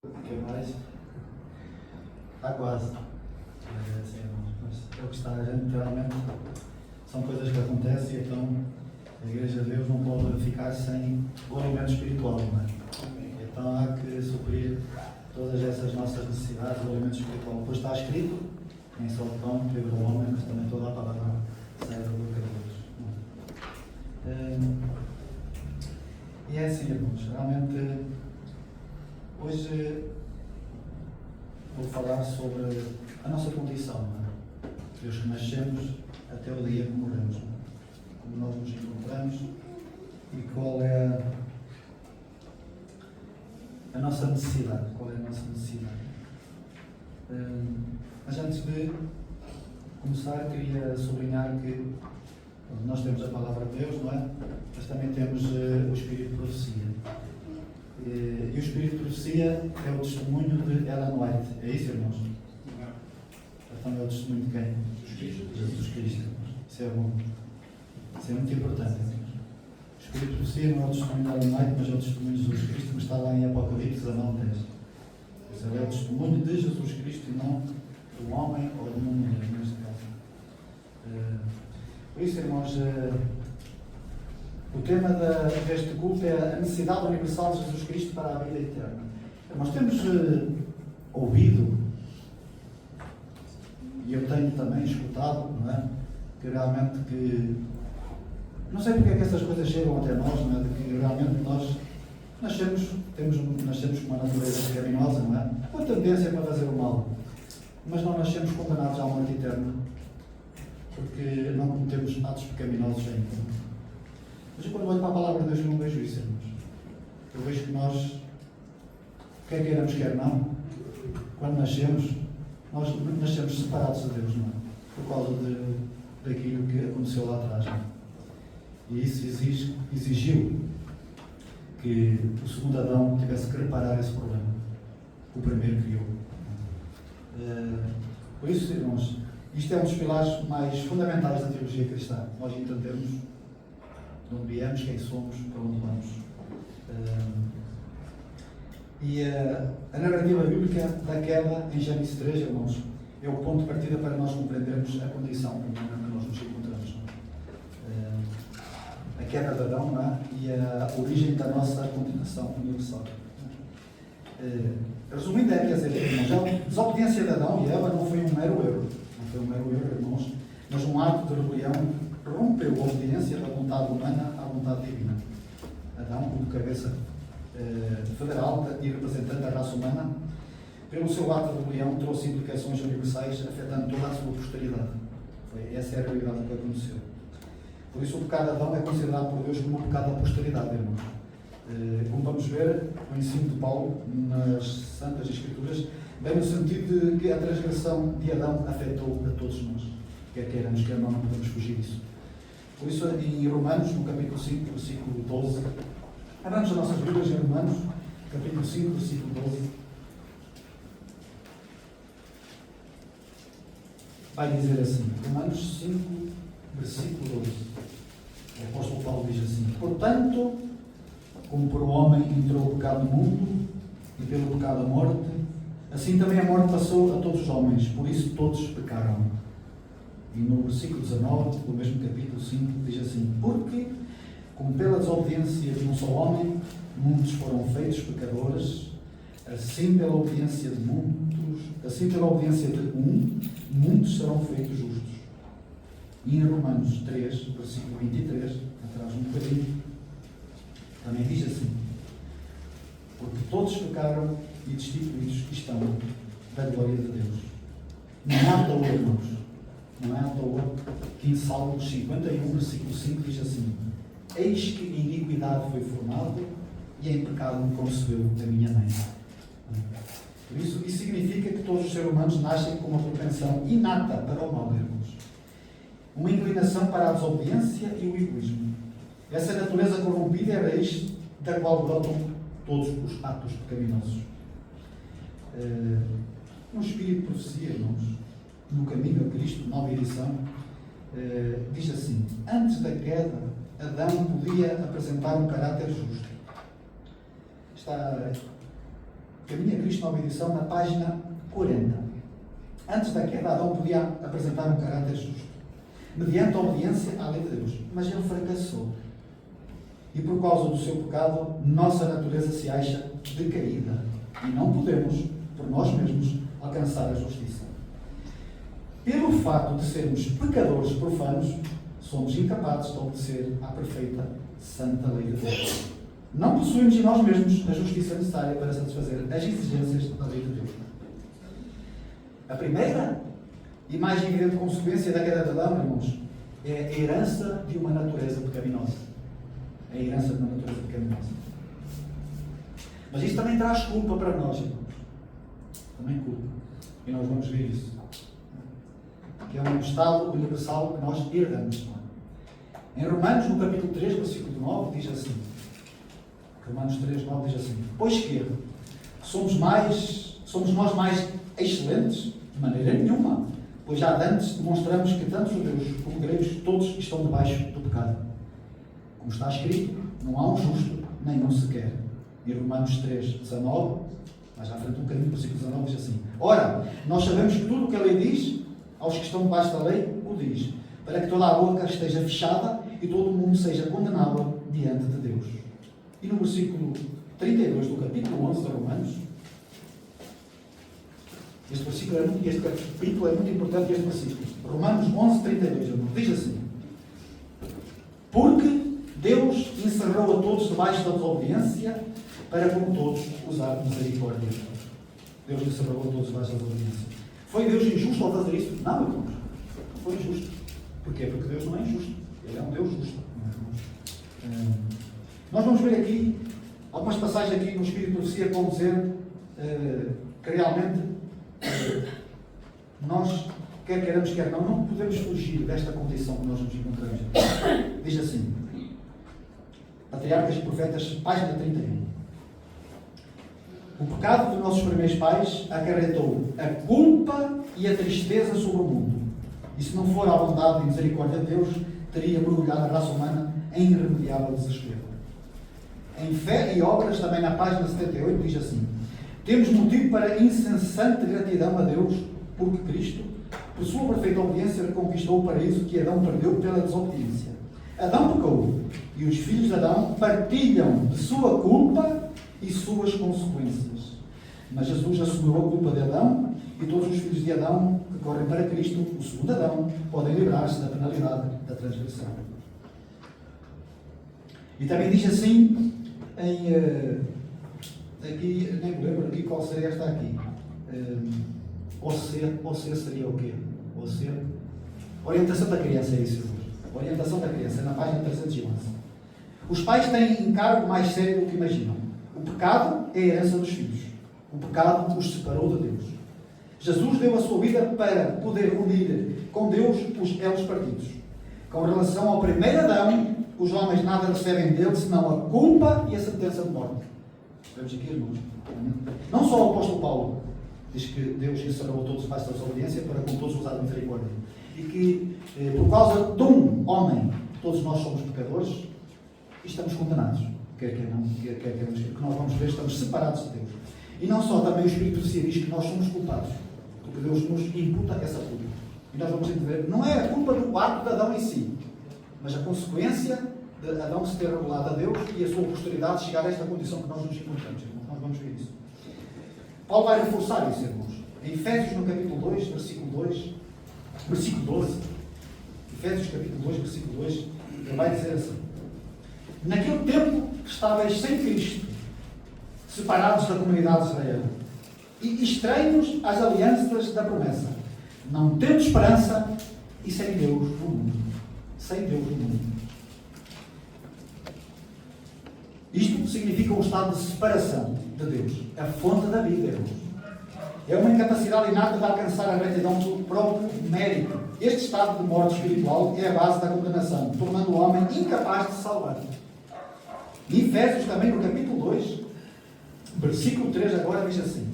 Que mais? Está quase. Assim, mas é o que está, a gente realmente são coisas que acontecem, então a Igreja de Deus não pode ficar sem o alimento espiritual, não é? Então há que suprir todas essas nossas necessidades do alimento espiritual. Depois está escrito, nem só o pão vive o homem, mas também toda a palavra sai da boca de Deus. E é assim, irmãos, realmente hoje vou falar sobre a nossa condição, não é? Desde que nascemos até o dia que morremos, não é? Como nós nos encontramos e qual é a nossa necessidade. Qual é a nossa necessidade? Mas antes de começar, queria sublinhar que nós temos a palavra de Deus, não é? Mas também temos o Espírito de Profecia. E o Espírito de Profecia é o testemunho de Ellen White. É isso, irmãos? Então é o testemunho de quem? Jesus Cristo. Isso é bom. Isso é muito importante. O Espírito de Profecia não é o testemunho de Ellen White, mas é o testemunho de Jesus Cristo, mas está lá em Apocalipse 19:10. Isso é o testemunho de Jesus Cristo e não do homem ou de uma mulher, neste caso. Por isso, irmãos, o tema deste culto é a necessidade universal de Jesus Cristo para a vida eterna. Nós temos ouvido, e eu tenho também escutado, não é? Que realmente não sei porque é que essas coisas chegam até nós, não é? De que realmente nós nascemos com uma natureza pecaminosa, não é? Com a tendência para fazer o mal. Mas não nascemos condenados à morte eterna, porque não cometemos atos pecaminosos ainda. Mas quando olho para a palavra de Deus, eu não vejo isso, irmãos. Eu vejo que nós, quer queiramos, quer não, quando nascemos, nós nascemos separados de Deus, não é? Por causa daquilo que aconteceu lá atrás, não é? E isso exigiu que o segundo Adão tivesse que reparar esse problema que o primeiro criou. Por isso, irmãos, isto é um dos pilares mais fundamentais da teologia cristã. Nós entendemos de onde viemos, quem somos, para onde vamos. E a narrativa bíblica da queda em Gênesis 3, irmãos, é o ponto de partida para nós compreendermos a condição humana que nós nos encontramos. A queda de Adão, não é? E a origem da nossa condenação universal. Resumindo, quer dizer, irmãos, a desobediência de Adão e Eva não foi um mero erro. Não foi um mero erro, irmãos, mas um ato de rebelião rompeu a obediência da vontade humana à vontade divina. Adão, como cabeça federal e representante da raça humana, pelo seu ato de rebelião, trouxe implicações universais afetando toda a sua posteridade. Essa é a realidade do que aconteceu. Por isso, o pecado de Adão é considerado por Deus como um pecado da posteridade, irmãos. Como vamos ver, o ensino de Paulo nas Santas Escrituras vem no sentido de que a transgressão de Adão afetou a todos nós. Quer queiramos, quer não podemos fugir disso. Por isso, em Romanos, no capítulo 5, versículo 12, abramos as nossas Bíblias em Romanos, capítulo 5, versículo 12, vai dizer assim, Romanos 5, versículo 12, o apóstolo Paulo diz assim: portanto, como por o homem entrou o pecado no mundo, e pelo pecado a morte, assim também a morte passou a todos os homens, por isso todos pecaram. E no versículo 19, do mesmo capítulo 5, diz assim: porque, como pela desobediência de um só homem, muitos foram feitos pecadores, assim pela obediência de um, muitos serão feitos justos. E em Romanos 3, versículo 23, atrás um bocadinho, também diz assim: porque todos pecaram e destituídos estão da glória de Deus. Não é à toa, irmãos, não é à toa que em Salmos 51, versículo 5 diz assim: eis que em iniquidade foi formado e em pecado me concebeu a minha mãe. Por isso significa que todos os seres humanos nascem com uma propensão inata para o mal, irmãos. Uma inclinação para a desobediência e o egoísmo. Essa natureza corrompida é a raiz da qual brotam todos os atos pecaminosos. No Espírito de Profecia, irmãos, no Caminho a Cristo, nova edição, diz assim: antes da queda, Adão podia apresentar um caráter justo. Está Caminho a Cristo, nova edição, na página 40. Antes da queda, Adão podia apresentar um caráter justo, mediante a obediência à lei de Deus. Mas ele fracassou. E por causa do seu pecado, nossa natureza se acha decaída. E não podemos, por nós mesmos, alcançar a justiça. Pelo facto de sermos pecadores profanos, somos incapazes de obedecer à perfeita, santa lei de Deus. Não possuímos em nós mesmos a justiça necessária para satisfazer as exigências da lei de Deus. A primeira e mais evidente consequência da queda de Adão, irmãos, é a herança de uma natureza pecaminosa. É a herança de uma natureza pecaminosa. Mas isso também traz culpa para nós, irmãos. Também culpa. E nós vamos ver isso. Que é um estado universal que nós herdamos. Em Romanos, no capítulo 3, versículo 9, diz assim. Romanos 3, 9 diz assim: pois que somos nós mais excelentes? De maneira nenhuma. Pois já antes demonstramos que tanto judeus como gregos todos estão debaixo do pecado. Como está escrito, não há um justo, nenhum sequer. E Romanos 3, 19, mais à frente um bocadinho, versículo 19, diz assim: ora, nós sabemos que tudo o que a lei diz, aos que estão debaixo da lei, o diz, para que toda a boca esteja fechada e todo o mundo seja condenável diante de Deus. E no versículo 32 do capítulo 11 de Romanos, este capítulo é muito importante, este versículo. Romanos 11, 32, diz assim: porque Deus encerrou a todos debaixo da desobediência, para com todos usar misericórdia. Deus encerrou a todos debaixo da desobediência. Foi Deus injusto ao fazer isso? Não, irmãos. Não foi injusto. Porquê? Porque Deus não é injusto. Ele é um Deus justo. Nós vamos ver aqui algumas passagens aqui no Espírito de Profecia que vão dizer que realmente nós, quer queiramos, quer não podemos fugir desta condição que nós nos encontramos. Diz assim, Patriarcas e Profetas, página 31. O pecado dos nossos primeiros pais acarretou a culpa e a tristeza sobre o mundo. E se não for a bondade e misericórdia de Deus, teria mergulhado a raça humana em irremediável desespero. Em Fé e Obras, também na página 78, diz assim: temos motivo para incessante gratidão a Deus, porque Cristo, por sua perfeita obediência, reconquistou o paraíso que Adão perdeu pela desobediência. Adão pecou, e os filhos de Adão partilham de sua culpa e suas consequências. Mas Jesus assumiu a culpa de Adão, e todos os filhos de Adão que correm para Cristo, o segundo Adão, podem livrar-se da penalidade da transgressão. E também diz assim, aqui, nem me lembro aqui qual seria esta aqui. OC seria o quê? OC? Orientação da criança, é isso. Orientação da criança, na página 311. Os pais têm encargo mais sério do que imaginam. O pecado é a herança dos filhos. O pecado os separou de Deus. Jesus deu a sua vida para poder unir com Deus os elos partidos. Com relação ao primeiro Adão, os homens nada recebem dele, senão a culpa e a sentença de morte. Vemos aqui, irmãos. Não só o apóstolo Paulo diz que Deus encerrou todos debaixo da desobediência para com todos usar a misericórdia. E que, por causa de um homem, todos nós somos pecadores e estamos condenados. Quer queremos, que nós vamos ver, estamos separados de Deus. E não só, também o Espírito de diz que nós somos culpados, porque Deus nos imputa essa culpa. E nós vamos entender, não é a culpa do ato de Adão em si, mas a consequência de Adão se ter rebelado a Deus e a sua posteridade chegar a esta condição que nós nos encontramos. Nós vamos ver isso. Paulo vai reforçar isso, irmãos. Em Efésios, no capítulo 2, versículo 12. Efésios, capítulo 2, versículo 2, ele vai dizer assim: naquele tempo estáveis sem Cristo, separados da comunidade de Israel, e estranhos às alianças da promessa, não tendo esperança e sem Deus no mundo. Sem Deus no mundo. Isto significa um estado de separação de Deus, a fonte da vida, irmãos. É uma incapacidade inata de alcançar a retidão do próprio mérito. Este estado de morte espiritual é a base da condenação, tornando o homem incapaz de se salvar. Em Efésios, também no capítulo 2, versículo 3, agora diz assim: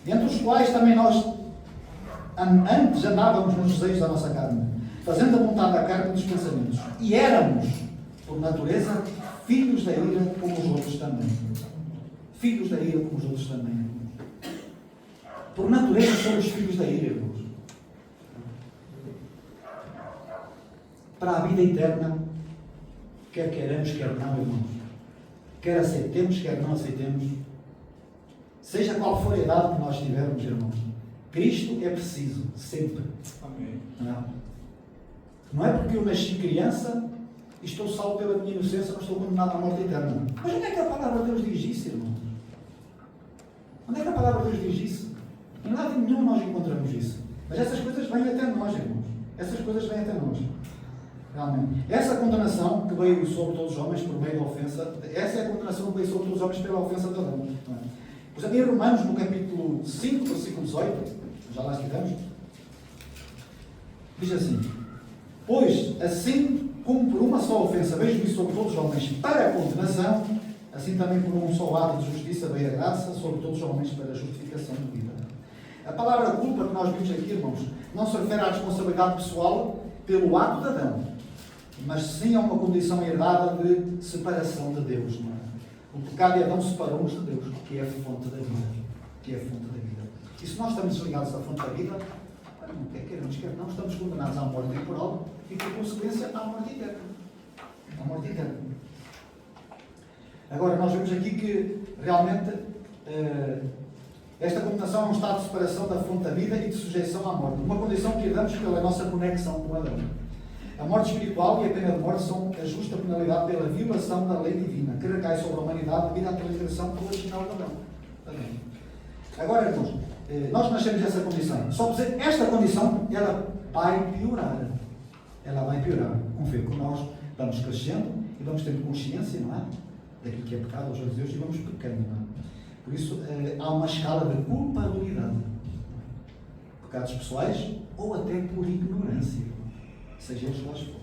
entre os quais também nós antes andávamos nos desejos da nossa carne, fazendo a vontade da carne e dos pensamentos, e éramos, por natureza, filhos da ira, como os outros também. filhos da ira como os outros também, irmãos. Por natureza somos filhos da ira, irmãos. Para a vida eterna, quer queiramos, quer não, irmãos. Quer aceitemos, quer não aceitemos. Seja qual for a idade que nós tivermos, irmãos. Cristo é preciso, sempre. Amém. Não é porque eu nasci criança e estou salvo pela minha inocência, não estou condenado à morte eterna. Mas onde é que a palavra de Deus diz isso, irmãos? Onde é que a palavra de Deus diz isso? Em lado nenhum nós encontramos isso. Mas essas coisas vêm até nós, irmãos. Essas coisas vêm até nós. Realmente. Essa condenação que veio sobre todos os homens por meio da ofensa, essa é a condenação que veio sobre todos os homens pela ofensa de Adão. Por exemplo, em Romanos, no capítulo 5, versículo 18, já lá estivemos, diz assim: pois, assim como por uma só ofensa veio juízo sobre todos os homens para a condenação, assim também por um só ato de justiça veio a graça sobre todos os homens para a justificação de vida. A palavra culpa que nós vimos aqui, irmãos, não se refere à responsabilidade pessoal pelo ato de Adão, mas sim a uma condição herdada de separação de Deus. Não é? O pecado de Adão separou-nos de Deus, que é a fonte da vida. Que é a fonte da vida. E se nós estamos desligados da fonte da vida, não quer queiramos, quer não, estamos condenados à morte temporal e, por consequência, à morte eterna. À morte eterna. Agora, nós vemos aqui que, realmente, esta condenação é um estado de separação da fonte da vida e de sujeição à morte. Uma condição que herdamos pela nossa conexão com Adão. A morte espiritual e a pena de morte são a justa penalidade pela violação da lei divina, que recai sobre a humanidade devido à transgressão original de Adão. Agora, irmãos, nós nascemos nessa condição. Só por dizer, esta condição, ela vai piorar. Ela vai piorar. Confio que nós vamos crescendo e vamos tendo consciência, não é? Daquilo que é pecado aos olhos de Deus e vamos pecando, não é? Por isso, há uma escala de culpabilidade. Pecados pessoais ou até por ignorância. Seja eles quais forem.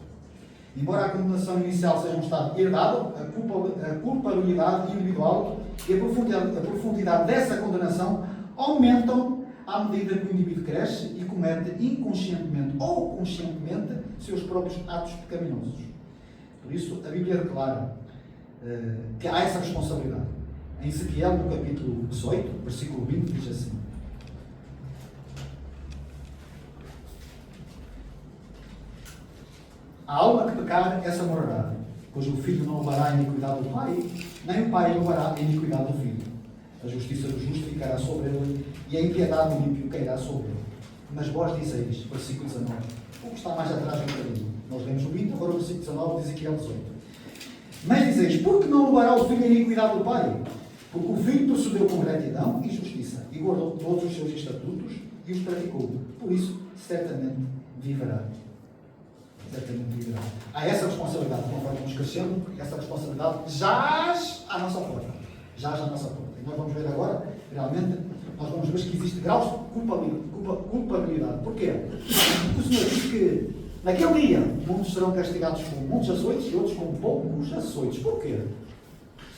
Embora a condenação inicial seja um estado herdado, a culpabilidade individual e a profundidade dessa condenação aumentam à medida que o indivíduo cresce e comete inconscientemente ou conscientemente seus próprios atos pecaminosos. Por isso, a Bíblia declara que há essa responsabilidade. Em Ezequiel, no capítulo 18, versículo 20, diz assim: a alma que pecar, essa morará, pois o filho não levará a iniquidade do pai, nem o pai levará a iniquidade do filho. A justiça do justo ficará sobre ele, e a impiedade do ímpio cairá sobre ele. Mas vós dizeis, versículo 19, o que está mais atrás do bocadinho. Nós lemos o 20, agora o versículo 19 de Ezequiel 18. Mas dizeis, por que não levará o filho a iniquidade do pai? Porque o filho procedeu com retidão e justiça, e guardou todos os seus estatutos, e os praticou. Por isso, certamente viverá. Certamente viverá. Há essa responsabilidade, conforme vamos crescendo, essa responsabilidade jaz à nossa porta. Jaz à nossa porta. E nós vamos ver agora, realmente, nós vamos ver que existe graus de culpabilidade. Porquê? Porque o Senhor diz que naquele dia muitos serão castigados com muitos açoites e outros com poucos açoites. Porquê?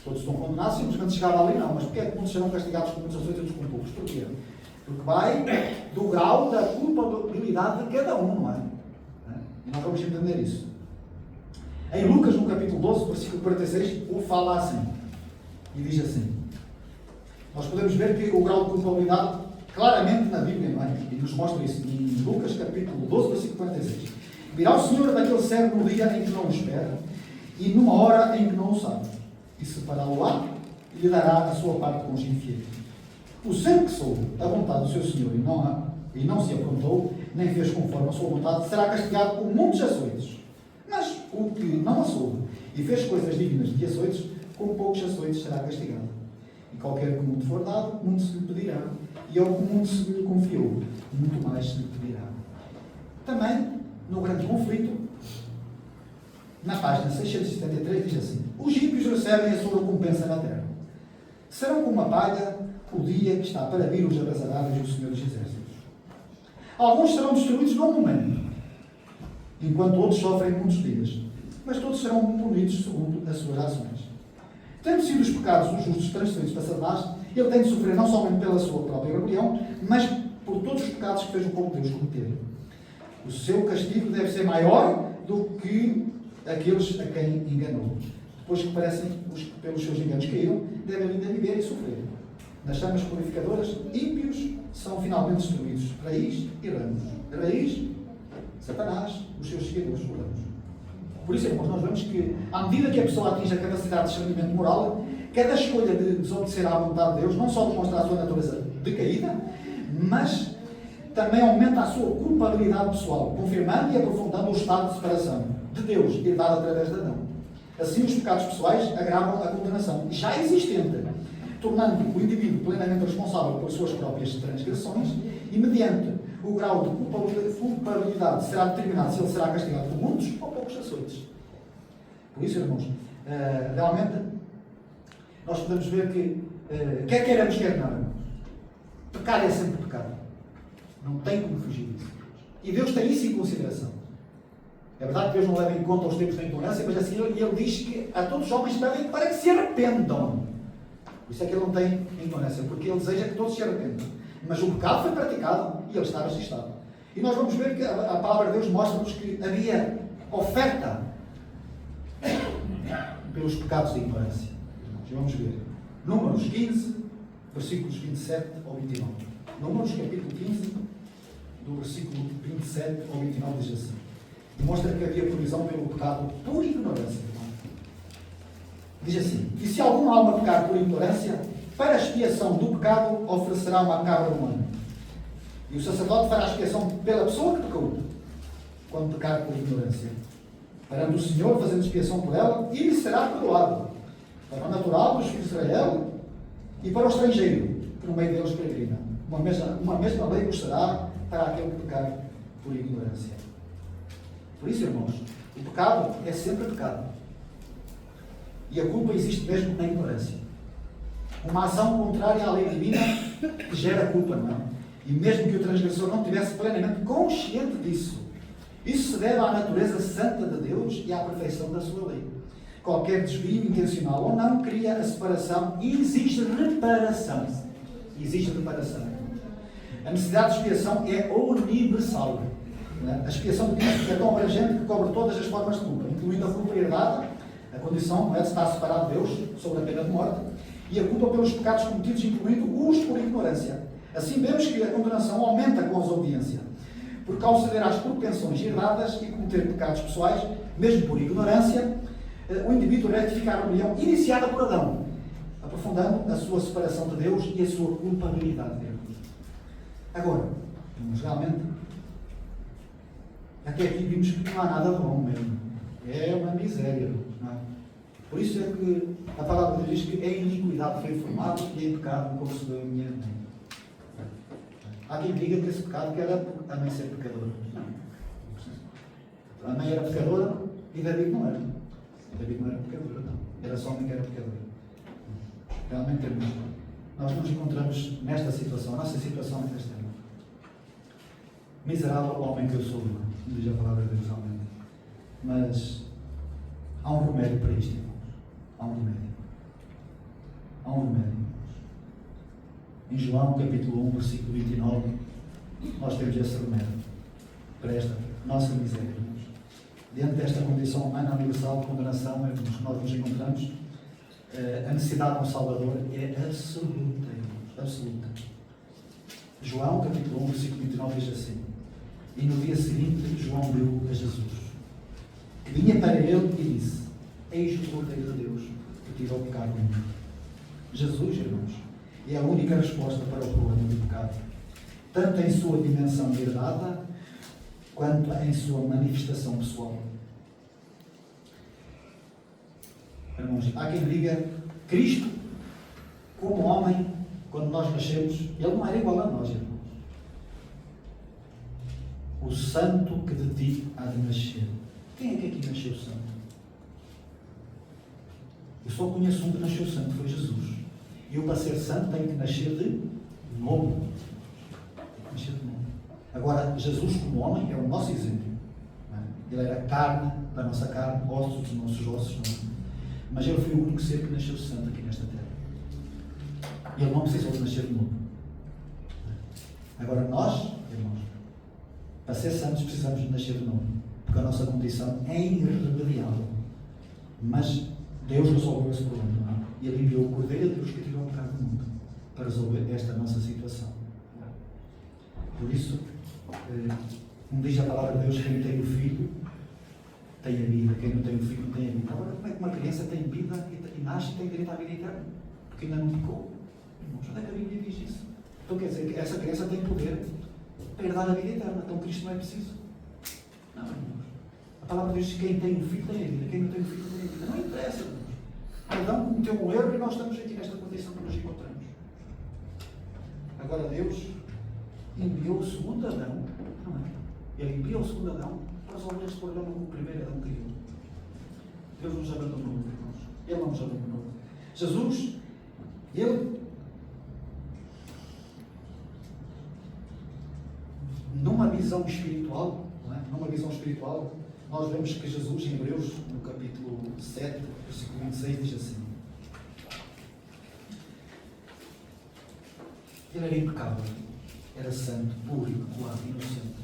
Todos estão condenados, simplesmente chegava ali, não. Mas porquê é que muitos serão castigados com muitos açoites e outros com poucos? Porquê? Porque vai do grau da culpabilidade de cada um, não é? E nós vamos entender isso. Em Lucas, no capítulo 12, versículo 46, o fala assim. E diz assim. Nós podemos ver que o grau de culpabilidade, claramente na Bíblia, não é? E nos mostra isso. Em Lucas, capítulo 12, versículo 46. Virá o Senhor daquele servo no dia em que não o espera, e numa hora em que não o sabe. E separá-lo-á, e lhe dará a sua parte com os infiéis. O servo que soube a vontade do seu Senhor e não se aprontou, nem fez conforme a sua vontade, será castigado com muitos açoites. Mas o que não a soube e fez coisas dignas de açoites, com poucos açoites será castigado. E qualquer que muito for dado, muito se lhe pedirá. E ao que muito se lhe confiou, muito mais se lhe pedirá. Também, no grande conflito, na página 673, diz assim: os ímpios recebem a sua recompensa na terra. Serão como a palha o dia que está para vir os abrasadáveis do Senhor dos Exércitos. Alguns serão destruídos num momento, enquanto outros sofrem muitos dias. Mas todos serão punidos segundo as suas ações. Tendo sido os pecados dos justos transferidos para Satanás, ele tem de sofrer não somente pela sua própria rebelião, mas por todos os pecados que fez o povo de Deus cometer. O seu castigo deve ser maior do que aqueles a quem enganou. pois que parecem os que pelos seus enganos caíram, devem ainda viver e sofrer. Nas chamas purificadoras, ímpios são finalmente destruídos, raiz e ramos. Raiz, Satanás, os seus seguidores, os ramos. Por isso, irmãos, nós vemos que, à medida que a pessoa atinge a capacidade de discernimento moral, cada escolha de desobedecer à vontade de Deus não só demonstra a sua natureza decaída, mas também aumenta a sua culpabilidade pessoal, confirmando e aprofundando o estado de separação de Deus herdado através de Adão. Assim, os pecados pessoais agravam a condenação já existente, tornando o indivíduo plenamente responsável por suas próprias transgressões e, mediante o grau de culpabilidade, será determinado se ele será castigado por muitos ou poucos açoites. Por isso, irmãos, realmente, nós podemos ver que, quer queiramos, quer não, pecar é sempre pecado. Não tem como fugir disso. E Deus tem isso em consideração. É verdade que Deus não leva em conta os tempos da ignorância, mas assim ele diz que a todos os homens pedem para que se arrependam. Por isso é que ele não tem ignorância, porque ele deseja que todos se arrependam. Mas o pecado foi praticado e ele está registado. E nós vamos ver que a palavra de Deus mostra-nos que havia oferta pelos pecados da ignorância. Vamos ver. Números 15, versículos 27 ao 29. Números capítulo 15, do versículo 27 ao 29, diz assim. Mostra que havia provisão pelo pecado por ignorância. Diz assim: e se alguma alma pecar por ignorância, para a expiação do pecado oferecerá uma cabra de um ano. E o sacerdote fará a expiação pela pessoa que pecou, quando pecar por ignorância. Perante o Senhor, fazendo expiação por ela, e lhe será perdoado. Para o natural dos filhos de Israel e para o estrangeiro, que no meio deles peregrina. Uma mesma lei vos será para aquele que pecar por ignorância. Por isso, irmãos, o pecado é sempre pecado. E a culpa existe mesmo na ignorância. Uma ação contrária à lei divina que gera culpa, não é? E mesmo que o transgressor não estivesse plenamente consciente disso, isso se deve à natureza santa de Deus e à perfeição da sua lei. Qualquer desvio intencional ou não cria a separação e exige reparação. Exige reparação. A necessidade de expiação é universal. A expiação de Cristo é tão abrangente que cobre todas as formas de culpa, incluindo a culpa herdada, a condição de estar separado de Deus sob a pena de morte, e a culpa pelos pecados cometidos, incluindo os por ignorância. Assim vemos que a condenação aumenta com a desobediência, porque ao ceder às propensões herdadas e cometer pecados pessoais, mesmo por ignorância, o indivíduo retifica a rebelião iniciada por Adão, aprofundando a sua separação de Deus e a sua culpabilidade de Deus. Agora, realmente, até aqui vimos que não há nada de bom mesmo. É uma miséria. Não é? Por isso é que a palavra de Deus diz que em iniquidade foi formado e em pecado concebeu a minha mãe. Há quem diga que esse pecado que era a mãe ser pecadora. Não. A mãe era pecadora e David não era. David não era pecadora, não. Era só a mãe que era pecadora. Realmente, irmãos, nós nos encontramos nesta situação. A nossa situação é esta. Miserável homem que eu sou, diz a palavra de Deus, realmente. Mas há um remédio para isto, irmãos. Há um remédio. Há um remédio. Em João, capítulo 1, versículo 29, nós temos esse remédio para esta nossa miséria, irmãos. Diante desta condição humana universal de condenação, irmãos, que nós nos encontramos, a necessidade de um Salvador é absoluta, irmãos. Absoluta. João, capítulo 1, versículo 29, diz assim: e no dia seguinte, João viu a Jesus. Vinha para ele e disse: eis o Cordeiro de Deus, que tira o pecado do mundo. Jesus, irmãos, é a única resposta para o problema do pecado, tanto em sua dimensão herdada, quanto em sua manifestação pessoal. Irmãos, há quem diga: Cristo, como homem, quando nós nascemos, ele não era igual a nós, irmãos. O santo que de ti há de nascer. Quem é que aqui nasceu santo? Eu só conheço um que nasceu santo, foi Jesus. E eu, para ser santo, tenho que nascer de novo. Nascer de novo. Agora, Jesus, como homem, é o nosso exemplo. Ele era carne da nossa carne, ossos dos nossos ossos. Não. Mas ele foi o único ser que nasceu santo aqui nesta terra. E ele não precisou de nascer de novo. Agora, nós, irmãos, para ser santos precisamos de nascer de novo, porque a nossa condição é irremediável. Mas Deus resolveu esse problema, não é? E Ele enviou o Cordeiro de Deus que tirou o pecado do mundo para resolver esta nossa situação. Por isso, como diz a palavra de Deus, quem tem o Filho tem a vida, quem não tem o Filho não tem a vida. Agora, como é que uma criança tem vida e nasce e tem direito à vida eterna? Porque ainda não pecou. Irmãos, onde é que a Bíblia diz isso? Então quer dizer que essa criança tem poder para herdar a vida eterna. Então Cristo não é preciso. Não, irmãos. A palavra diz que quem tem o Filho tem a vida, quem não tem o Filho não tem a vida. Não interessa, irmãos. Adão cometeu um erro e nós estamos aqui nesta condição que nos encontramos. Agora Deus enviou o segundo Adão, não é? Ele enviou o segundo Adão para resolver este problema como o primeiro Adão criou. Deus nos abandonou, irmãos. Ele não nos abandonou. Jesus, Ele, numa visão espiritual, não é? Numa visão espiritual, nós vemos que Jesus, em Hebreus, no capítulo 7, versículo 26, diz assim: Ele era impecável, era santo, puro, imaculado, inocente.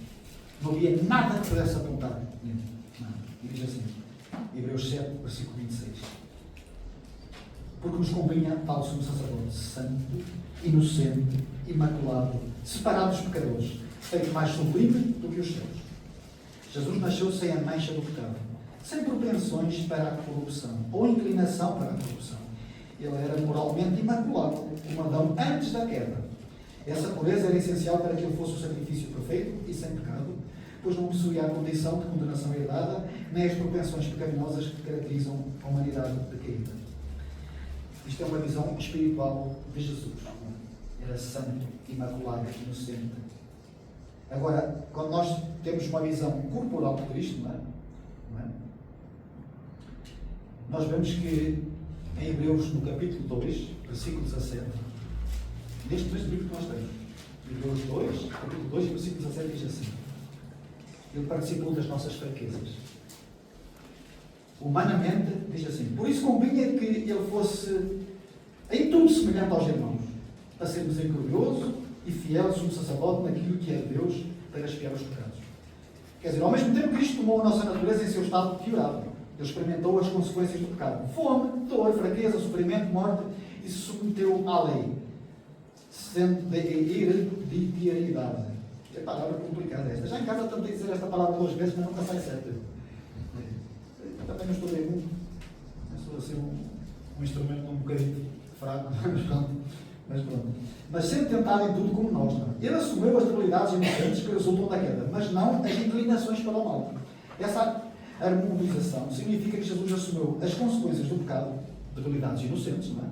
Não havia nada que pudesse apontar nele. Nada. E diz assim, Hebreus 7, versículo 26. Porque nos convinha tal sumo sacerdote, santo, inocente, imaculado, separado dos pecadores, feito mais sublime do que os céus. Jesus nasceu sem a mancha do pecado, sem propensões para a corrupção, ou inclinação para a corrupção. Ele era moralmente imaculado, como Adão antes da queda. Essa pureza era essencial para que ele fosse o sacrifício perfeito e sem pecado, pois não possuía a condição de condenação herdada, nem as propensões pecaminosas que caracterizam a humanidade decaída. Isto é uma visão espiritual de Jesus. Era santo, imaculado, inocente. Agora, quando nós temos uma visão corporal de Cristo, não é? Nós vemos que em Hebreus, no capítulo 2, versículo 17, neste mesmo livro que nós temos, Hebreus 2, capítulo 2, versículo 17, diz assim: Ele participou das nossas fraquezas. Humanamente, diz assim: por isso convinha que ele fosse em tudo semelhante aos irmãos, para ser misericordioso e fiel sumo sacerdote naquilo que é de Deus, para expiar os pecados. Quer dizer, ao mesmo tempo que Cristo tomou a nossa natureza em seu estado piorado. Ele experimentou as consequências do pecado: fome, dor, fraqueza, sofrimento, morte, e se submeteu à lei, sendo de hereditariedade. É palavra complicada esta. Já em casa tentei dizer esta palavra 2 vezes, mas nunca sai certo. Eu também não estou bem muito. Estou a ser um instrumento um bocadinho fraco, mas pronto. Mas sempre tentado em tudo como nós. Não é? Ele assumiu as debilidades inocentes que resultam da queda, mas não as inclinações para o mal. Essa harmonização significa que Jesus assumiu as consequências do pecado, debilidades inocentes, não é?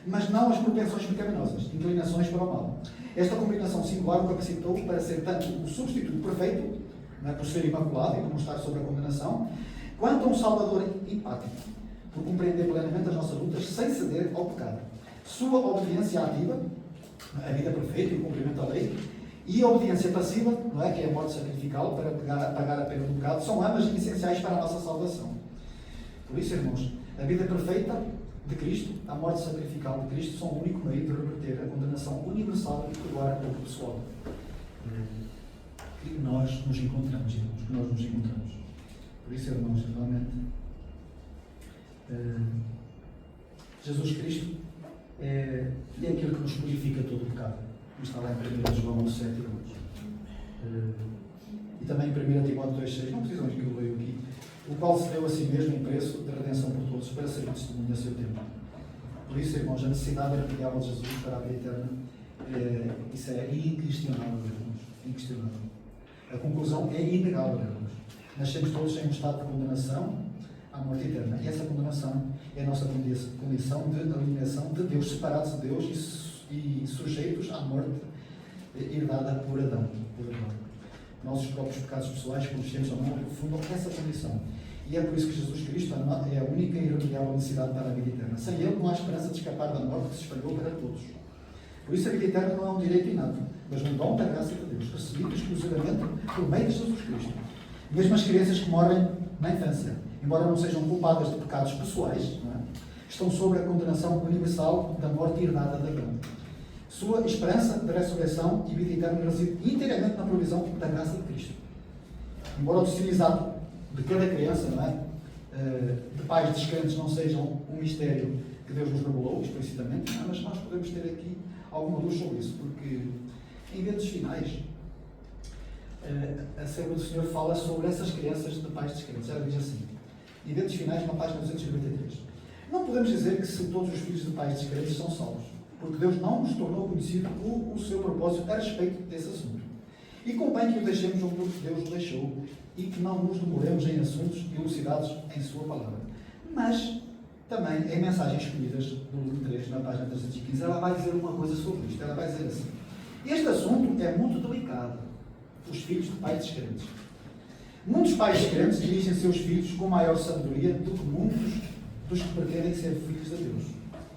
Mas não as propensões pecaminosas, inclinações para o mal. Esta combinação singular o capacitou para ser tanto o substituto perfeito, não é, por ser imaculado e por não estar sob a condenação, quanto um salvador empático, por compreender plenamente as nossas lutas sem ceder ao pecado. Sua obediência ativa, a vida perfeita e o cumprimento da lei, e a obediência passiva, não é, que é a morte sacrificial para pagar a pena do pecado, são ambas essenciais para a nossa salvação. Por isso, irmãos, a vida perfeita de Cristo, a morte sacrificial de Cristo, são o único meio de reverter a condenação universal e perdoar a culpa pessoal. Que nós nos encontramos, irmãos, que nós nos encontramos. Por isso, irmãos, realmente, Jesus Cristo é aquilo que nos purifica todo o pecado. Está lá em 1 João 7, irmãos. E também em 1 Timóteo 2,6, não precisam de que eu leio aqui, o qual se deu a si mesmo em preço de redenção por todos, para ser um testemunho a seu tempo. Por isso, irmãos, a necessidade irremediável de Jesus para a vida eterna, isso é inquestionável, irmãos. Inquestionável. A conclusão é inegável, irmãos. Nascemos todos em um estado de condenação à morte eterna. E essa condenação é a nossa condição de alienação de Deus, separados de Deus e sujeitos à morte herdada por Adão. Nossos próprios pecados pessoais, conscientes ou não, refundam essa condição. E é por isso que Jesus Cristo é a única e irremediável necessidade para a vida eterna. Sem Ele não há esperança de escapar da morte que se espalhou para todos. Por isso a vida eterna não é um direito inato, mas um dom da graça de Deus, recebido exclusivamente por meio de Jesus Cristo. Mesmo as crianças que morrem na infância, embora não sejam culpadas de pecados pessoais, não é? Estão sob a condenação universal da morte herdada de Adão. Sua esperança de ressurreição e vida eterna reside inteiramente na provisão da graça de Cristo. Embora o destino exato de cada criança, não é? de pais descrentes não sejam um mistério que Deus nos revelou explicitamente, não, mas nós podemos ter aqui alguma luz sobre isso, porque em eventos finais a Serva do Senhor fala sobre essas crianças de pais descrentes. Ela diz assim, eventos finais, na página 293. Não podemos dizer que se todos os filhos de pais descrentes são salvos, porque Deus não nos tornou conhecido o seu propósito a respeito desse assunto. E convém que o deixemos onde Deus o deixou e que não nos demoremos em assuntos elucidados em sua palavra. Mas, também, em mensagens escolhidas do livro 3, na página 315, ela vai dizer uma coisa sobre isto. Ela vai dizer assim, este assunto é muito delicado, os filhos de pais descrentes. Muitos pais descrentes dirigem seus filhos com maior sabedoria do que muitos dos que pretendem ser filhos de Deus.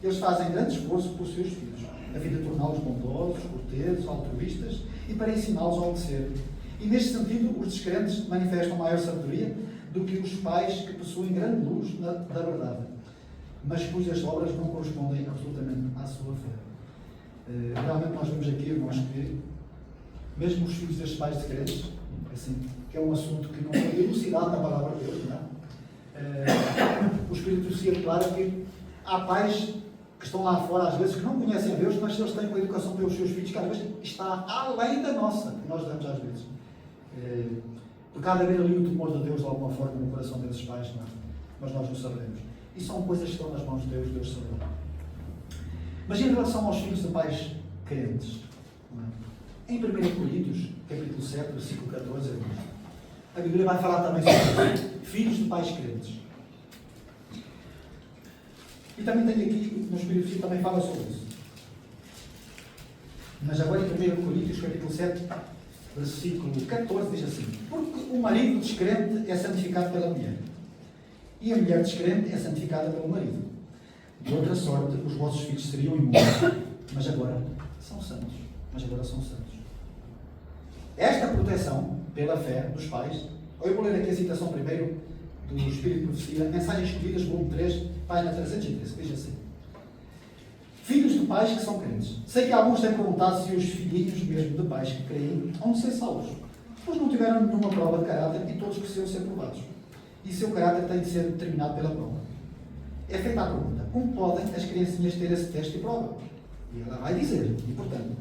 Eles fazem grande esforço por seus filhos, a fim de torná-los bondosos, corteses, altruístas e para ensiná-los a obedecer. E neste sentido, os descrentes manifestam maior sabedoria do que os pais que possuem grande luz da verdade, mas cujas obras não correspondem absolutamente à sua fé. Realmente nós vemos aqui, irmãos, que mesmo os filhos destes pais descrentes, assim, que é um assunto que não foi elucidado na palavra de Deus, não é? O Espírito se declara que há pais que estão lá fora, às vezes, que não conhecem a Deus, mas eles têm uma educação pelos seus filhos que às vezes está além da nossa, que nós damos às vezes. Porque há de haver ali o temor de Deus de alguma forma no coração desses pais, não é? Mas nós não sabemos. E são coisas que estão nas mãos de Deus, Deus saberá. Mas em relação aos filhos de pais crentes, não é? Em 1 Coríntios, capítulo 7, versículo 14, irmãos, a Bíblia vai falar também sobre isso. Filhos de pais crentes. E também tem aqui, no Espírito Santo também fala sobre isso. Mas agora em 1 Coríntios, capítulo 7, versículo 14, diz assim, porque o marido descrente é santificado pela mulher, e a mulher descrente é santificada pelo marido. De outra sorte, os vossos filhos seriam imundos, mas agora são santos. Esta proteção, pela fé dos pais, eu vou ler aqui a citação primeiro do Espírito de Profecia, Mensagens Escolhidas, volume 3, página 313, diz assim, filhos de pais que são crentes. Sei que alguns têm perguntado se os filhinhos mesmo de pais que creem vão ser salvos, pois não tiveram nenhuma prova de caráter e todos precisam ser provados. E seu caráter tem de ser determinado pela prova. É feita a pergunta, como podem as criancinhas ter esse teste e prova? E ela vai dizer, e portanto,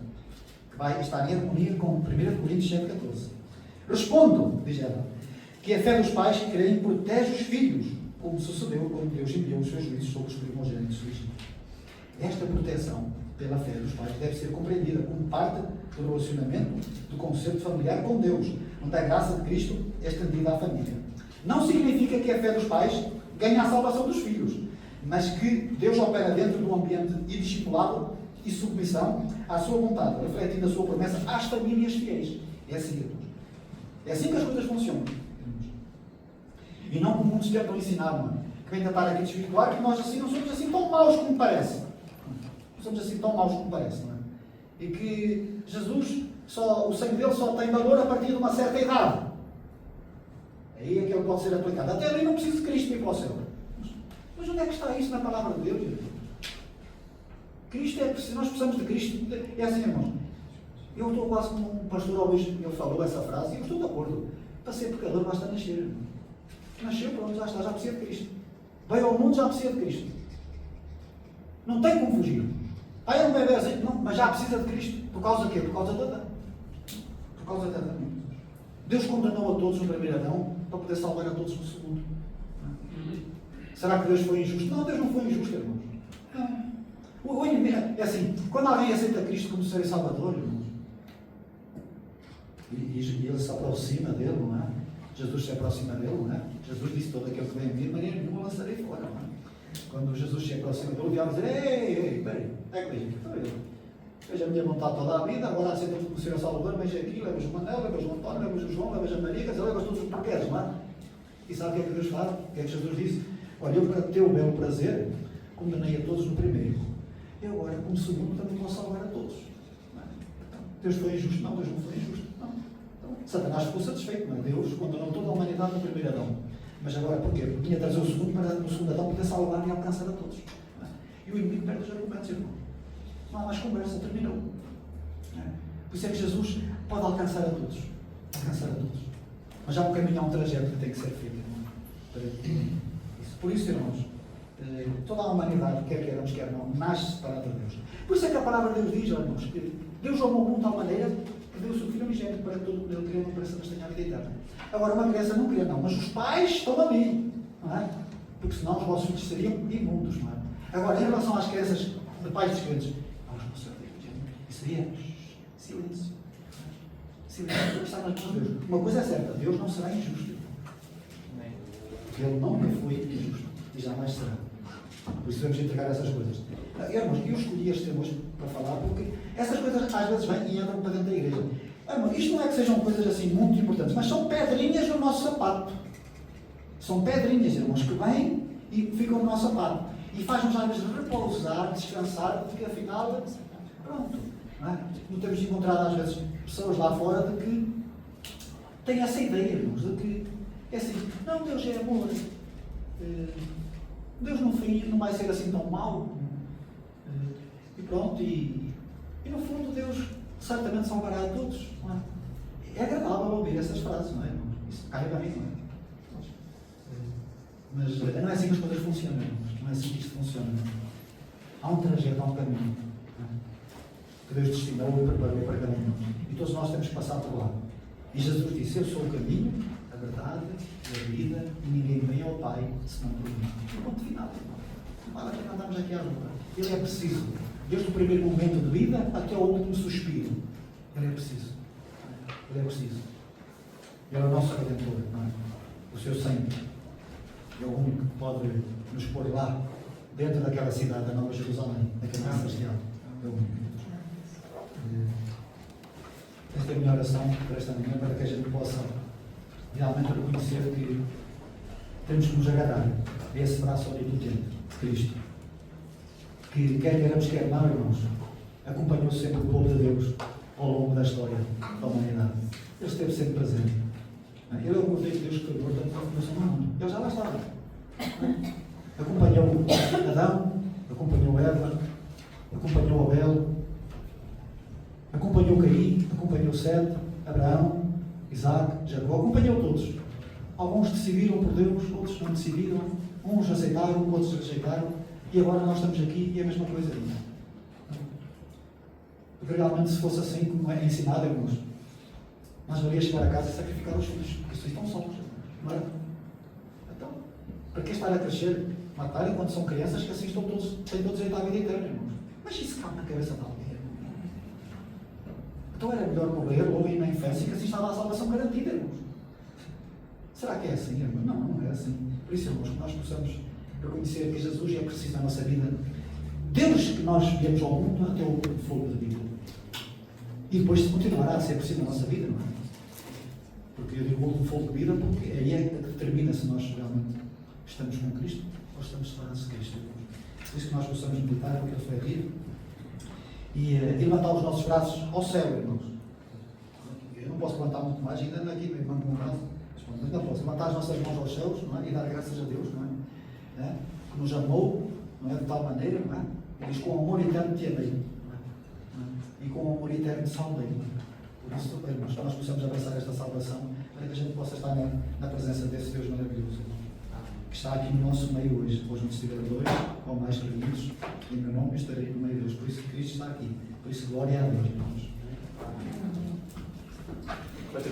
que vai estar em harmonia com 1 Coríntios 7,14. Respondo, diz ela, que a fé dos pais que creem protege os filhos, como sucedeu quando Deus enviou os seus juízos sobre os primogênitos do Egito. Esta proteção pela fé dos pais deve ser compreendida como parte do relacionamento do conceito familiar com Deus, onde a graça de Cristo é estendida à família. Não significa que a fé dos pais ganhe a salvação dos filhos, mas que Deus opera dentro do ambiente de discipulado e submissão à sua vontade, refletindo a sua promessa às famílias fiéis. É assim, é assim que as coisas funcionam. E não como muitos tentam ensinar, não é? Que vem tentar aqui desvirtuar que nós assim não somos assim tão maus como parece. Não somos assim tão maus como parece, não é? E que Jesus, o sangue dele só tem valor a partir de uma certa idade. Aí é que ele pode ser aplicado. Até ali não precisa de Cristo ir para o céu. Mas onde é que está isso na palavra de Deus? Cristo é preciso, nós precisamos de Cristo. É assim, irmãos. Eu estou quase como um pastor ao bispo, ele falou essa frase, e eu estou de acordo. Para ser pecador basta nascer. Nasceu, pronto, já está, já precisa de Cristo. Veio ao mundo, já precisa de Cristo. Não tem como fugir. Aí é um bebezinho, não, mas já precisa de Cristo. Por causa de quê? Por causa de Adão. Por causa de Adão. Deus condenou a todos no primeiro Adão para poder salvar a todos no segundo. Será que Deus foi injusto? Não, Deus não foi injusto, irmãos. O inimigo é assim, quando alguém aceita Cristo como Senhor e Salvador, irmãos, e ele se aproxima dele, não é? Jesus se aproxima dele, não é? Jesus disse, todo aquele que vem a mim, maneira nenhuma lançarei fora, não é? Quando Jesus se aproxima dele, o diabo diz, ei, peraí, é que veja a minha vontade toda a vida, agora aceita como Senhor e Salvador, veja aqui, levas o Manel, levas o António, levas o João, levas a Maria, levas todos os porquês, não é? E sabe o que é que Deus fala? O que é que Jesus disse? Olha, eu para teu belo prazer, condenei a todos no primeiro. E agora, como segundo, também vou salvar a todos. Não é? Então, Deus foi injusto? Não, Deus não foi injusto. Não. Então, Satanás ficou satisfeito, não é? Deus condenou toda a humanidade no primeiro Adão. Mas agora, porquê? Porque tinha de trazer o segundo para no segundo Adão poder salvar e alcançar a todos. Não é? E o inimigo perde os argumentos, irmão. Não há mais conversa, terminou. Não é? Por isso é que Jesus pode alcançar a todos. Alcançar a todos. Mas há um caminho, há um trajeto que tem que ser feito, irmão. Por isso, irmãos, toda a humanidade, quer queiramos, quer não, nasce separada de Deus. Por isso é que a palavra de Deus diz, irmãos, que Deus amou o mundo de tal maneira que deu o seu Filho unigênito para que todo mundo ele cria, não pereça, mas tenha a vida eterna. Agora, uma criança não cria, não, mas os pais estão ali, não é? Porque senão os vossos filhos seriam imundos, não é? Agora, em relação às crianças de pais descrentes, vamos mostrar isso aí é silêncio. Silêncio, porque está nas mãos de Deus. Uma coisa é certa, Deus não será injusto. Porque Ele nunca foi injusto e jamais será. Por isso devemos entregar essas coisas. Irmãos, eu escolhi este tema hoje para falar porque essas coisas às vezes vêm e entram para dentro da igreja. Irmãos, isto não é que sejam coisas assim muito importantes, mas são pedrinhas no nosso sapato. São pedrinhas, irmãos, que vêm e ficam no nosso sapato. E faz-nos às vezes repousar, descansar, porque afinal, pronto. Não é? Não temos encontrado às vezes pessoas lá fora de que têm essa ideia, irmãos, de que é assim, não, Deus é amor. Deus no fim não vai ser assim tão mau. E pronto, e no fundo Deus certamente salvará a todos. Não é? É agradável ouvir essas frases, não é? Isso cai bem, não é? Mas não é assim que as coisas funcionam, não é assim que isto funciona. Há um trajeto, há um caminho que Deus destinou e preparou para cada um. E todos nós temos que passar por lá. E Jesus disse, eu sou o caminho, a verdade e a vida, e ninguém vem ao Pai senão por mim. E ponto final. Não vale a pena andarmos aqui à luta. Ele é preciso. Desde o primeiro momento de vida até ao último suspiro. Ele é preciso. Ele é preciso. Ele é o nosso Redentor, não é? O seu sangue é o único que pode nos pôr lá, dentro daquela cidade da Nova Jerusalém, daquela celestial. É o único. Esta é a minha oração para esta manhã, para que a gente possa realmente reconhecer que temos que nos agarrar a esse braço onipotente de Cristo, que quer queiramos, quer não, irmãos, acompanhou sempre o povo de Deus ao longo da história da humanidade. Ele esteve sempre presente. Ele é o Cordeiro de Deus Criador da transformação do mundo. Ele já lá estava. Acompanhou Adão, acompanhou Eva, acompanhou Abel, acompanhou Caim, acompanhou Sete, Abraão, Isaac, Jacó, acompanhou todos. Alguns decidiram por Deus, outros não decidiram, uns aceitaram, outros rejeitaram, e agora nós estamos aqui e é a mesma coisa. Porque realmente, se fosse assim como é ensinado, irmãos, nós valia chegar a casa e sacrificar os filhos, porque vocês estão sós, não é? Então, para que estar a crescer, matar enquanto são crianças que assim têm todo direito à vida eterna, irmãos? Mas isso cabe na cabeça de alguém. Então era melhor morrer logo na infância, que assim estava a salvação garantida, irmãos. Será que é assim, irmãos? Não, não é assim. Por isso, irmãos, que nós possamos reconhecer que Jesus é preciso na nossa vida, desde que nós viemos ao mundo até o fogo da vida. E depois continuará a ser preciso na nossa vida, não é? Porque eu digo o último fogo de vida, porque aí é que determina se nós realmente estamos com Cristo ou estamos separados de Cristo. Por isso que nós possamos meditar no que Ele foi dito e levantar os nossos braços ao céu, irmãos. Eu não posso levantar muito mais, ainda ando aqui, meu irmão, com o braço, mas ainda posso levantar as nossas mãos aos céus, não é? E dar graças a Deus, não é? Que nos amou, não é? De tal maneira, não é? Ele diz, com amor eterno te amei, e com amor eterno salvei. Por isso, irmãos, que nós possamos abraçar esta salvação, para que a gente possa estar na presença desse Deus maravilhoso, que está aqui no nosso meio hoje. Depois não estiver dois ou mais reunidos, em meu nome eu estarei no meio deles. Por isso Cristo está aqui. Por isso, glória a Deus, irmãos.